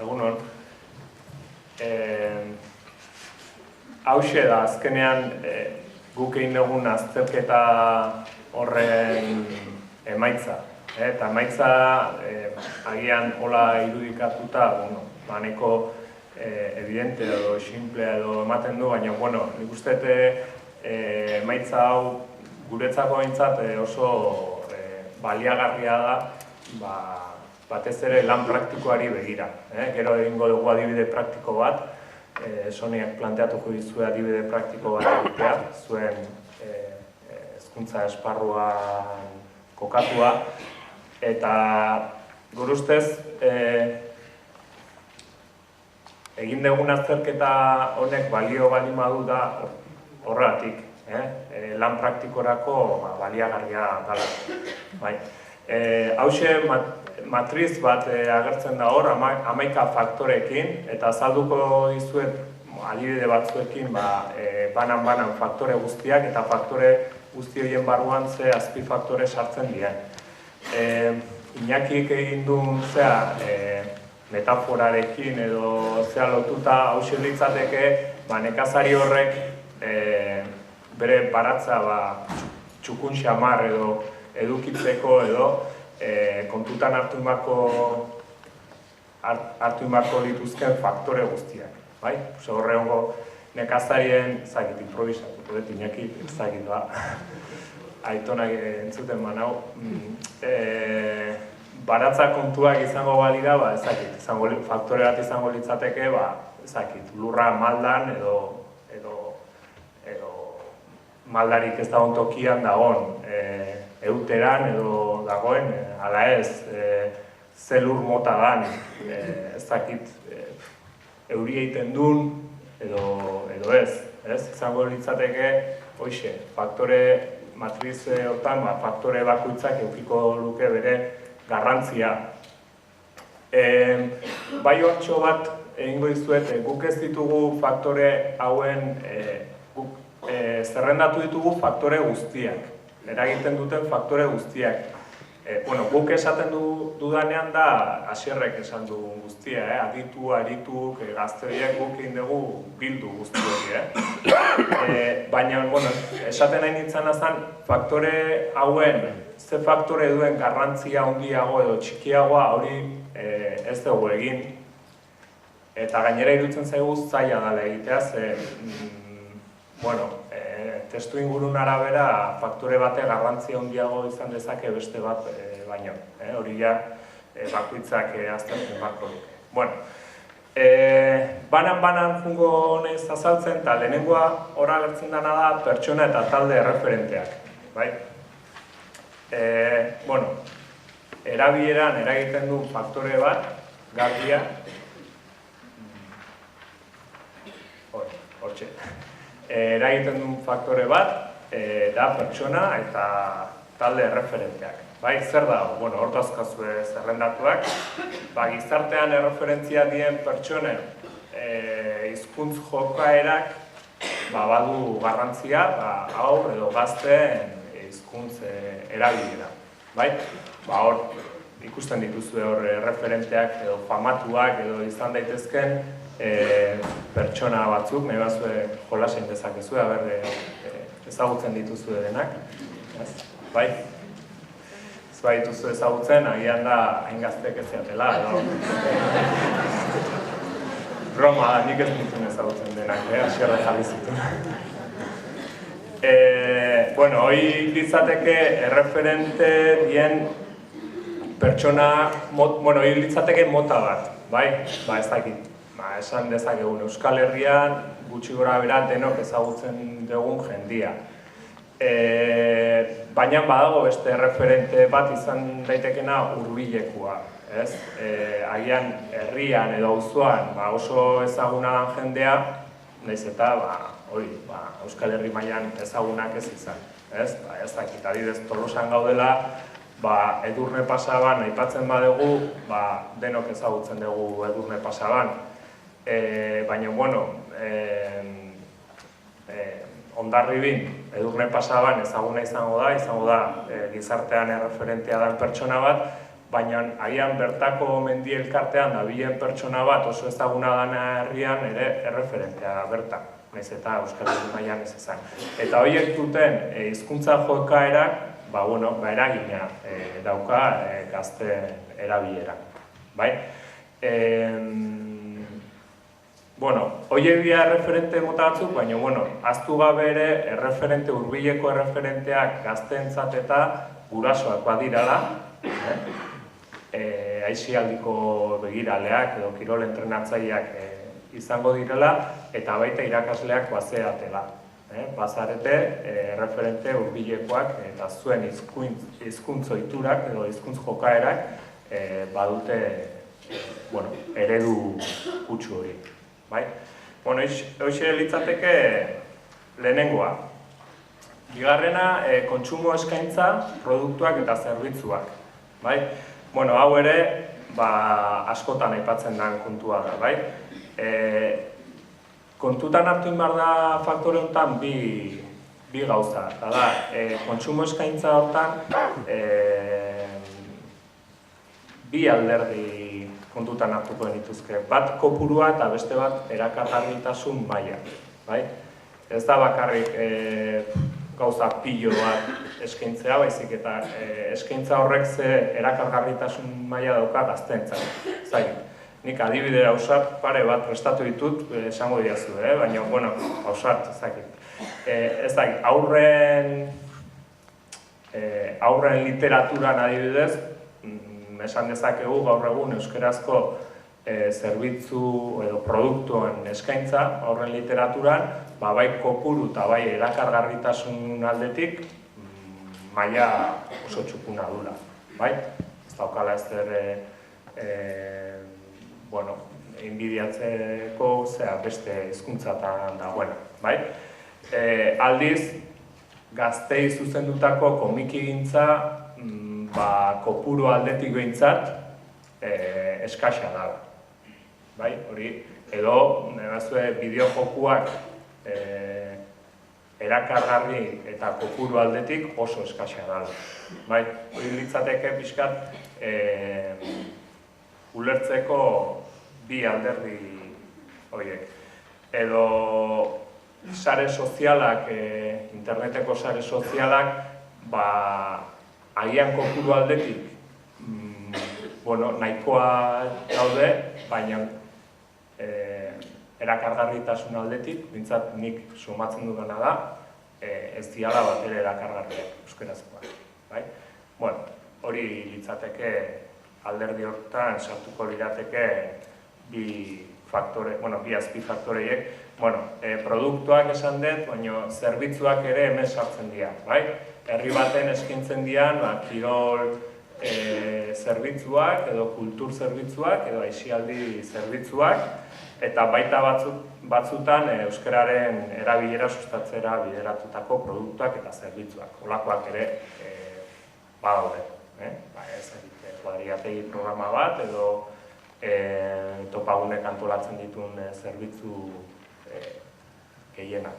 egunon. Hauxe da, azkenean guk egin dugun azterketa horren emaitza. Eta emaitza agian hola irudikatuta, nahiko evidente edo simplea edo ematen du, baina, nik uste emaitza hau guretzako behintzat oso baliagarria da, batez ere lan praktikoari begira. Gero egingo dugu adibide praktiko bat, Soniak planteatuko dizue adibide praktiko bat egitea, zuen hezkuntza esparruan kokatua, eta gure ustez egin dugun azterketa honek balio baldin badu da horregatik, lan praktikorako baliagarria dela. Hauxe matriz bat agertzen da hor, 11 faktorekin, eta azalduko dizuet adibide batzuekin banan faktore guztiak, eta faktore guzti horien barruan ze azpifaktore sartzen diren. Iñakik egin duen metaforarekin edo lotuta hauxe litzateke nekazari horrek bere baratza txukun xamar edo edukitzeko edo kontutan hartu imako dituzken faktore guztiak. Horrengo nekazarien, ezagit, improvisatuko dut, Iñaki, ezagit, aitonak entzuten manau, baratza kontuak izango balira, ezagit, faktore bat izango litzateke, ezagit, lurra maldan edo maldarik ez dagoen tokian dagoen euteran edo dagoen, ala ez, ze lur mota dan, ez dakit, euri egiten duen edo ez, izango litzateke, hoxe, faktore matriz hortan, faktore bakoitzak edukiko luke bere garrantzia. Bai hortxo bat egingo dizuet, guk ez ditugu faktore hauen, zerrendatu ditugu faktore guztiak, eragiten duten faktore guztiak. Guk esaten dudanean da, Asierrek esan dugun guztia, aditu, arituk, gazte horiek guk egin dugu bildu guzti hori. Baina, esaten nahi nintzen azan, faktore hauen, ze faktore duen garrantzia handiago edo txikiagoa hori ez dugu egin. Eta gainera iruditzen zaigu zaila dela egitea, testu ingurun arabera faktore bate garrantzia handiago izan dezake beste bat baino. Hori ja, bakoitzak aztertzen bako duke. Banan jungo honez azaltzen, eta lehenengoa hor agertzen dena da pertsona eta talde erreferenteak. Erabileran eragiten du faktore bat, garbia, hortxe. Eragiten duen faktore bat da pertsona eta talde erreferenteak. Zer da, hor dazkazue zerrendatuak, gizartean erreferentzia dien pertsonen hizkuntz jokaerak badu garrantzia haur edo gazteen hizkuntz erabilera. Hor ikusten dituzue hor referenteak edo famatuak edo izan daitezken pertsona batzuk, nahi bazue jolasein dezakezue, ezagutzen dituzue denak. Ez dituzu ezagutzen, agian da hain gaztek ez zeatela. Broma da, nik ez ditun ezagutzen denak, Asierre jarri zituen. Hoi litzateke erreferente dien pertsona, hoi litzateke mota bat, ez dakit. Esan dezakegun Euskal Herrian gutxi gora bera denok ezagutzen dugun jendia. Baina badago beste referente bat izan daitekena hurbilekua. Agian herrian edo auzoan oso ezaguna den jendea, nahiz eta Euskal Herri mailan ezagunak ez izan. Ez dakit, adibidez Tolosan gaudela, Edurne Pasaban aipatzen badugu, denok ezagutzen dugu Edurne Pasaban. Baina, Hondarribin, Edurne Pasaban ezaguna izango da gizartean erreferentea den pertsona bat, baina agian bertako mendi elkartean dabilen pertsona bat oso ezaguna dana herrian ere erreferentea bertan, nahiz eta Euskal Herri mailan ez izan. Eta horiek duten hizkuntza jokaerak, eragina dauka gazteen erabileran. Bai? Horiek dira erreferente mota batzuk, baina, ahaztu gabe ere, hurbileko erreferenteak gazteentzat eta gurasoak badirala, aisialdiko begiraleak edo kirol entrenatzaileak izango direla, eta baita irakasleak bazeatela. Bazarete, erreferente hurbilekoak eta zuen hizkuntz ohiturak edo hizkuntz jokaerak badute eredu kutsu hori. Hoxe litzateke lehenengoa. Bigarrena, kontsumo eskaintza, produktuak eta zerbitzuak. Hau ere, askotan aipatzen den kontua da. Kontutan hartu behar da faktore honetan bi gauza. Eta da, kontsumo eskaintza hortan bi alderdi kontutan hartuko genituzke. Bat kopurua eta beste bat erakargarritasun maila. Ez da bakarrik gauza pilo bat eskaintzea, baizik eta eskaintza horrek ze erakargarritasun maila dauka gazteentzat. Nik adibide hausart pare bat prestatu ditut, esango diazu, baina, hausart, ez dakit, aurren literaturan adibidez, esan dezakegu gaur egun euskerazko zerbitzu edo produktuen eskaintza aurren literaturan, bai kopuru eta bai erakargarritasun aldetik maila oso txukuna dula. Ez daukala ez inbidiatzeko beste hizkuntzatan dagoena. Aldiz, gaztei zuzendutako komikigintza kopuru aldetik behintzat eskasa da. Edo, bideo-jokuak erakargarri eta kopuru aldetik oso eskasa da. Hori litzateke pixkat ulertzeko bi alderdi horiek. Edo sare sozialak, interneteko sare sozialak, agian kopuru aldetik nahikoa daude, baina erakargarritasun aldetik, bintzat nik sumatzen dudana da, ez diala bat ere erakargarriak euskerazkoak. Hori litzateke alderdi horretan sartuko lirateke bi azpifaktoreiek. Produktuak esan dut, baina zerbitzuak ere hemen sartzen dira. Herri baten eskaintzen dian, kirol zerbitzuak edo kultur zerbitzuak edo aisialdi zerbitzuak, eta baita batzutan euskararen erabilera sustatzera bideratutako produktuak eta zerbitzuak. Holakoak ere badaude. Kuadriategi programa bat edo topagunek antolatzen dituen zerbitzu gehienak.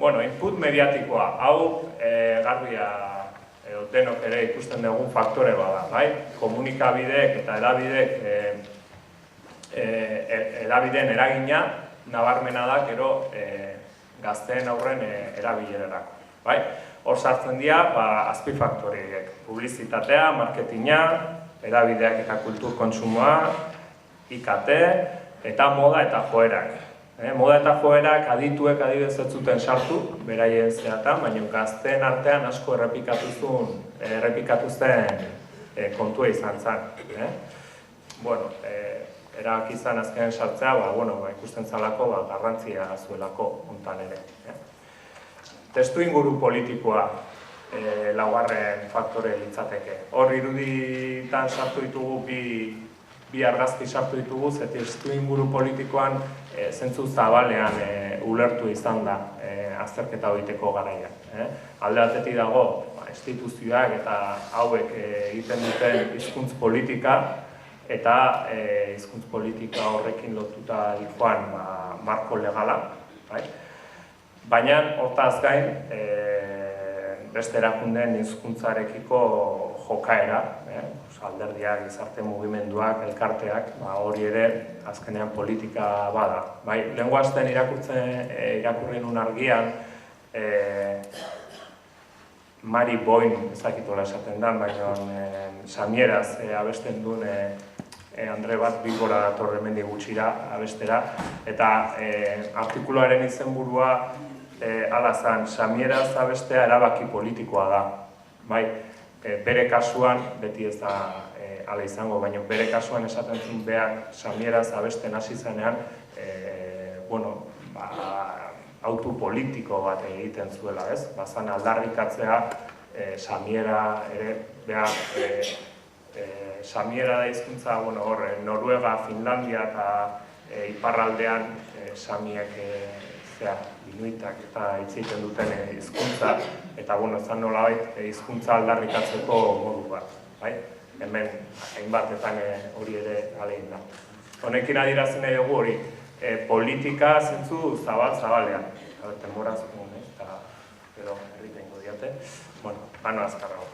Input mediatikoa, hau garbia denok ere ikusten dugun faktore bada. Komunikabideek eta hedabideen eragina nabarmena da gero gazteen aurren erabilerarako. Hor sartzen dira azpifaktoreek, publizitatea, marketinga, hedabideak eta kultur kontsumoa, IKT, eta moda eta joerak. Moda eta joerak adituek adibidez ez zuten sartu, beraien zeatan, baina gazteen artean asko errepikatu zen kontua izan zen. Erabaki izan azkenean sartzea, ikusten zalako garrantzia zuelako hontan ere. Testu inguru politikoa laugarren faktore litzateke. Hor iruditan sartu ditugu bi argazki sartu ditugu, ze testu inguru politikoan zentzu zabalean ulertu izan da azterketa egiteko garaian. Alde batetik dago instituzioak eta hauek egiten duten hizkuntz politika eta hizkuntz politika horrekin lotuta dikoan marko legala. Baina, hortaz gain, beste erakundeen hizkuntzarekiko jokaera, alderdiak, gizarte mugimenduak, elkarteak, hori ere azkenean politika bada. Lehengo astean irakurri nun argian, Mari Boin, ezakitola esaten da, baina samieraz abesten duen Andre bat Bilbora dator hemendik gutxira abestera, eta artikuluaren izenburua hala zen, samieraz abestea erabaki politikoa da. Bere kasuan, beti ez da hala izango, baina bere kasuan esaten zuen behar samieraz abesten hasi zenean, autu politiko bat egiten zuela, ez? Bazan aldarrikatzea samiera ere, behar, samiera da hizkuntza, Noruega, Finlandia eta iparraldean samiek inuitak eta hitz egiten duten hizkuntza, eta zan nolabait hizkuntza aldarrikatzeko modu bat, hemen hainbatetan hori ere alegin da. Honekin adierazten nahi dugu hori, politika zentzu zabal-zabalean. Tenmoraz, eta gero egiten godiate. Bano azkarrago.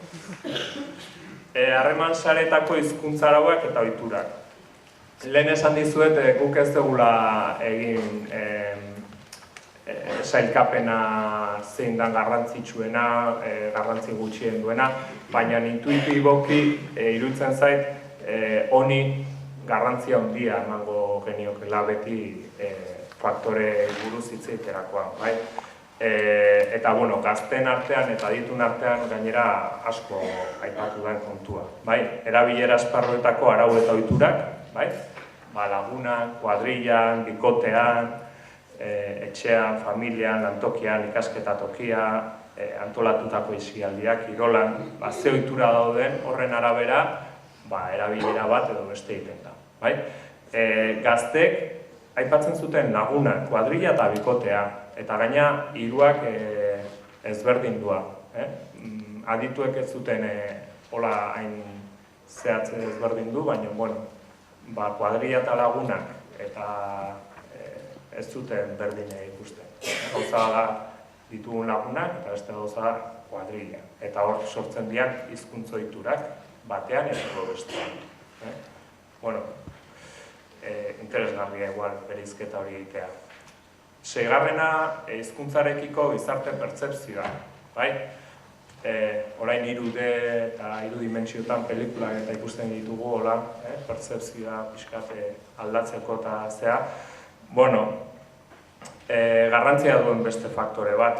Harreman saretako hizkuntza arauak eta ohiturak. Lehen esan dizuet, guk ez dugula egin sailkapena zein dan garrantzitsuena, garrantzi gutxien duena, baina intuitiboki iruditzen zait honi garrantzia handia emango geniokela beti faktore buruz hitz egiterakoan. Eta gazteen artean eta adituen artean gainera asko aipatu den kontua. Erabilera esparruetako arau eta ohiturak, lagunan, kuadrillan, bikotean, etxean, familian, lantokian, ikasketa tokia, antolatutako isialdiak, kirolan, ze ohitura dauden horren arabera erabilera bat edo beste egiten da. Gaztek aipatzen zuten laguna, kuadrilla eta bikotea, eta gaina hiruak ezberdindua. Adituek ez zuten hola hain zehatze ezberdindu, baina kuadrilla eta lagunak eta ez zuten berdine ikusten. Gauza da ditugun lagunak eta beste gauza da kuadrilla. Eta hor sortzen diak hizkuntza ohiturak batean edo bestean. Interesgarria igual bereizketa hori egitea. Seigarrena hizkuntzarekiko gizarte pertzepzioa. Orain 3D eta 3 dimentsiotan pelikulak eta ikusten ditugu pertzepzioa pixkat aldatzeko eta zea. Garrantzia duen beste faktore bat,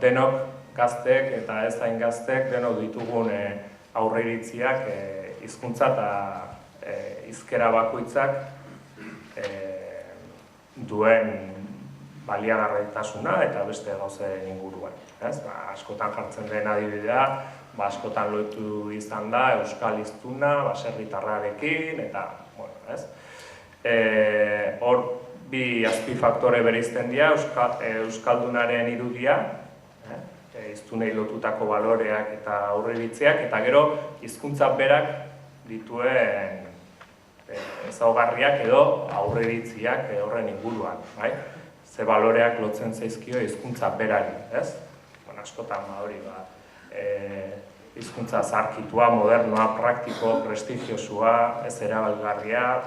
denok gaztek eta ez hain gaztek denok ditugun aurreiritziak hizkuntza eta hizkera bakoitzak duen baliagarritasuna eta beste gauzen inguruan. Askotan jartzen den adibidea, askotan lotu izan da euskal hiztuna, baserritarrarekin, eta, hor bi azpifaktore bereizten dira, euskaldunaren irudia, hiztunei lotutako baloreak eta aurreiritziak, eta gero hizkuntza berak dituen ezaugarriak edo aurreiritziak horren inguruan. Ze baloreak lotzen zaizkio hizkuntza berari, ez? Askotan hori hizkuntza zaharkitua, modernoa, praktiko, prestigiosua, ez erabilgarria,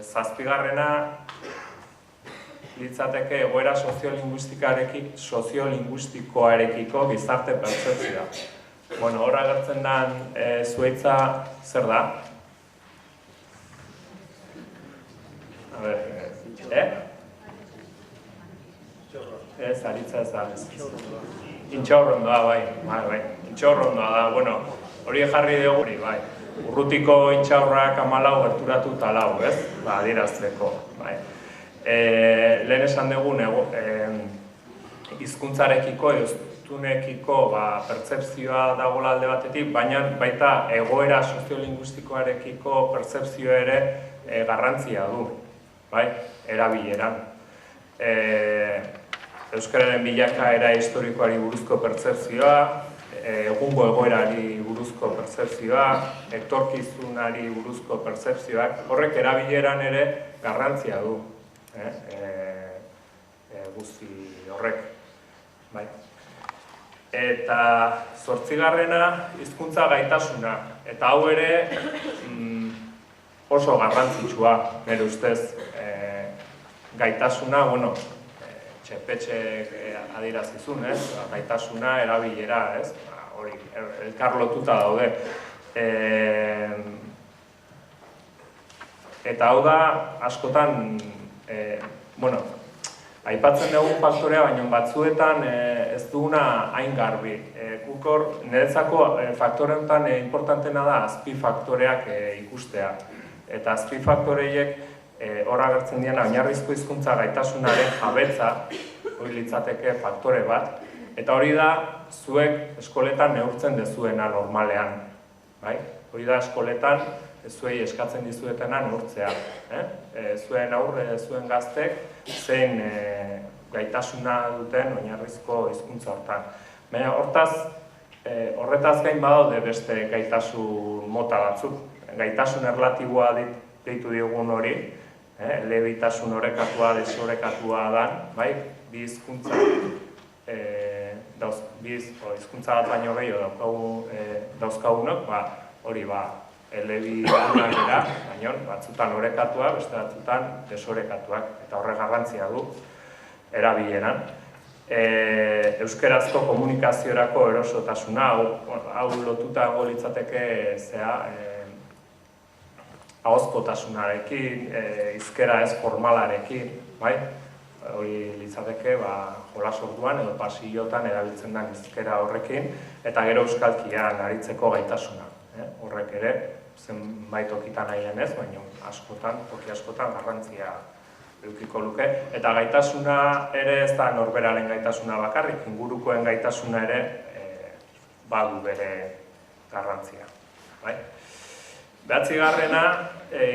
zazpigarrena litzateke egoera soziolinguistikoarekiko gizarte pertzepzioa. Hor agertzen den zuhaitza zer da? Ez, aritza ez da. Intxaurrondoa, bai. Intxaurrondoa da, hori jarri dugu hori, bai. Urrutiko intxaurrak 14 gerturatu talau, ez? Adierazteko, bai. Lehen esan dugun, hizkuntzarekiko, hiztunekiko pertzepzioa dagoela alde batetik, baina baita egoera soziolinguistikoarekiko pertzepzioa ere garrantzia du, erabileran. Euskararen bilakaera historikoari buruzko pertzepzioa, egungo egoerari buruzko pertzepzioa, etorkizunari buruzko pertzepzioak, horrek erabileran ere garrantzia du. Guzti horrek. bai. Eta 8. hizkuntza gaitasuna. Eta hau ere oso garrantzitsua, nire ustez. Gaitasuna, bueno, txepetxek adierazizun, gaitasuna, erabilera, hori, elkar lotuta daude. Eta hau da, askotan, bueno, aipatzen dugu faktorea, baina batzuetan ez duguna hain garbi. Gukor, niretzako faktore honetan importantena da azpifaktoreak ikustea. Eta azpifaktoreiek hor agertzen diena oinarrizko hizkuntza gaitasunaren jabetza, hori litzateke faktore bat, eta hori da zuek eskoletan neurtzen dezuena normalean. Hori da eskoletan zuei eskatzen dizuetena neurtzea. Zuen aurre, zuen gaztek, zein gaitasuna duten oinarrizko hizkuntza hortan. Baina horretaz gain badaude beste gaitasun mota batzuk. Gaitasun erlatiboa deitu diogun hori, elebitasun orekatua, desorekatua dan, bi hizkuntza bat baino gehiago dauzkagunok, hori elebitunak dira, baina batzutan orekatua, beste batzutan desorekatuak, eta horre garrantzia du erabileran. Euskerazko komunikaziorako erosotasuna, hau lotuta litzateke ahozkotasunarekin, hizkera ez formalarekin, hori litzateke jolas orduan edo pasillotan erabiltzen den hizkera horrekin, eta gero euskalkian aritzeko gaitasuna. Horrek ere, zenbait tokitan nahian ez, baina toki askotan garrantzia edukiko luke. Eta gaitasuna ere ez da norberaren gaitasuna bakarrik, ingurukoen gaitasuna ere badu bere garrantzia. 9.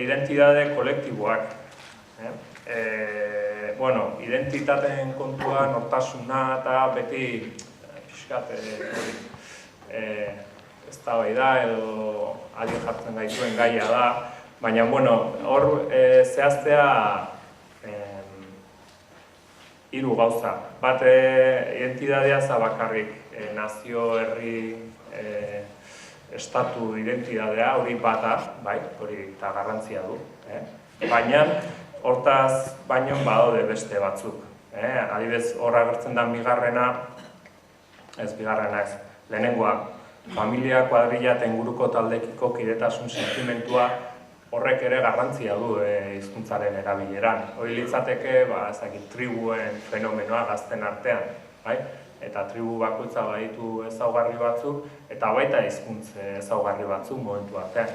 Identitate kolektiboak. Identitateen kontua, nortasuna eta beti pixkat eztabaida edo adio jartzen gaituen gaia da, baina hor zehaztea 3 gauza. Bat, identitatea bakarrik nazio, herri, estatu identitatea, hori bata, hori eta garrantzia du. Baina, hortaz baino badaude beste batzuk. Adibidez, hor agertzen da lehenengoa, familia, kuadrilla eta inguruko taldekiko kidetasun sentimentua horrek ere garrantzia du hizkuntzaren erabileran. Hori litzateke, tribuen fenomenoa gazten artean, eta tribu bakoitza baditu ezaugarri batzuk, eta baita hizkuntz ezaugarri batzuk momentu batean.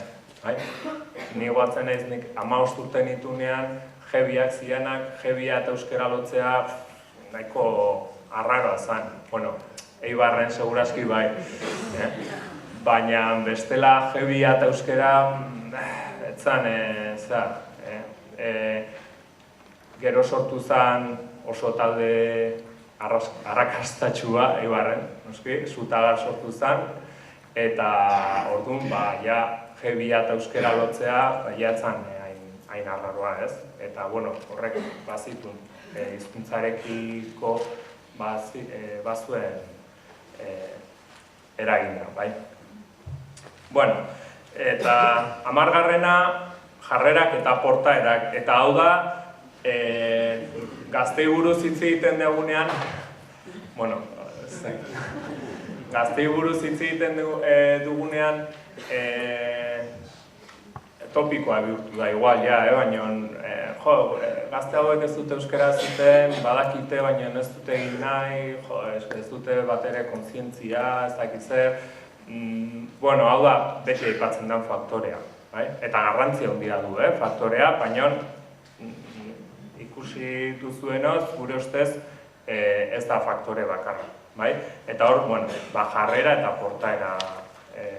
Ni goatzen naiz nik 15 urte nituenean, jebiak zirenak, jebia eta euskera lotzea nahiko arraroa zen. Eibarren segurazki bai. Baina bestela jebia eta euskera etzan, gero sortu zen oso talde arrakastatxua Eibarren, Zutagar sortu zen, eta orduan, jebia eta euskera lotzea, jatzen hain arraroa ez. Eta, horrek bazitun, hizkuntzarekiko bazuen eragina, Eta 10. jarrerak eta portaerak. Eta hau da, gaztei buruz hitz egiten dugunean, gaztei buruz hitz egiten dugunean, topikoa bihurtu da, igual, baina gazte hauek ez dute euskera zuten, badakite, baina ez dute egin nahi, ez dute bat ere kontzientzia, ez dakit zer. Hau da, beti aipatzen den faktorea. Eta garrantzia handia du, faktorea, baina ikusi duzuenoz, gure ustez, ez da faktore bakarra. Eta hor, jarrera eta portaera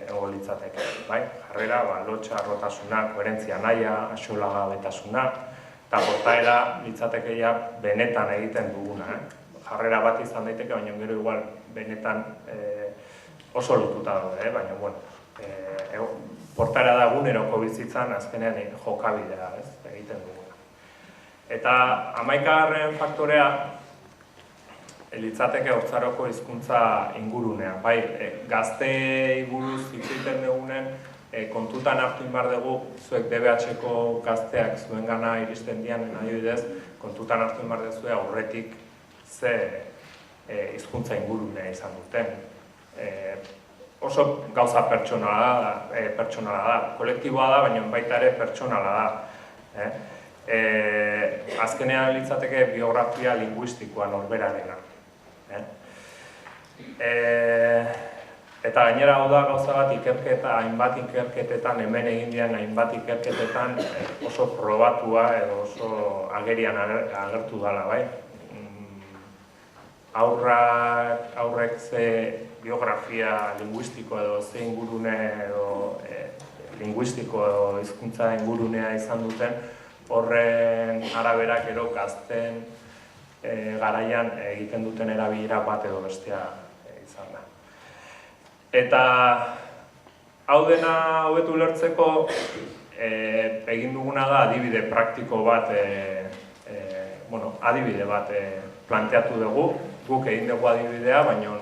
egon litzateke. Jarrera, lotxa, arrotasuna, koherentzia nahia, axolagabetasuna, eta portaera litzateke benetan egiten duguna. Jarrera bat izan daiteke, baina gero igual benetan oso lotuta daude, baina portaera da eguneroko bizitzan azkenean jokabidea egiten duguna. Eta 11. faktorea litzateke haurtzaroko hizkuntza ingurunea. Bai, gazteei buruz hitz egiten dugunen, kontutan hartu behar dugu, zuek DBH-ko gazteak zuengana iristen dian, adibidez, kontutan hartu behar duzu aurretik ze hizkuntza ingurunea izan duten. Oso gauza pertsonala da, kolektiboa da, baina baita ere pertsonala da. Azkenean litzateke biografia linguistikoa norberarena. Eta gainera hau da gauza bat hainbat ikerketetan, hemen egin dian hainbat ikerketetan oso probatua edo oso agerian agertu dela, bai? Aurrek ze biografia linguistiko edo ze ingurune edo linguistiko edo hizkuntza ingurunea izan duten, horren arabera gero gazten garaian egiten duten erabilera bat edo bestea izan da. Eta hau dena hobetu ulertzeko egin duguna da adibide praktiko bat, adibide bat planteatu dugu, guk egin dugu adibidea, baina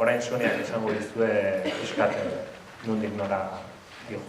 orain Soniak izango dizue pixkat nondik nora dijo.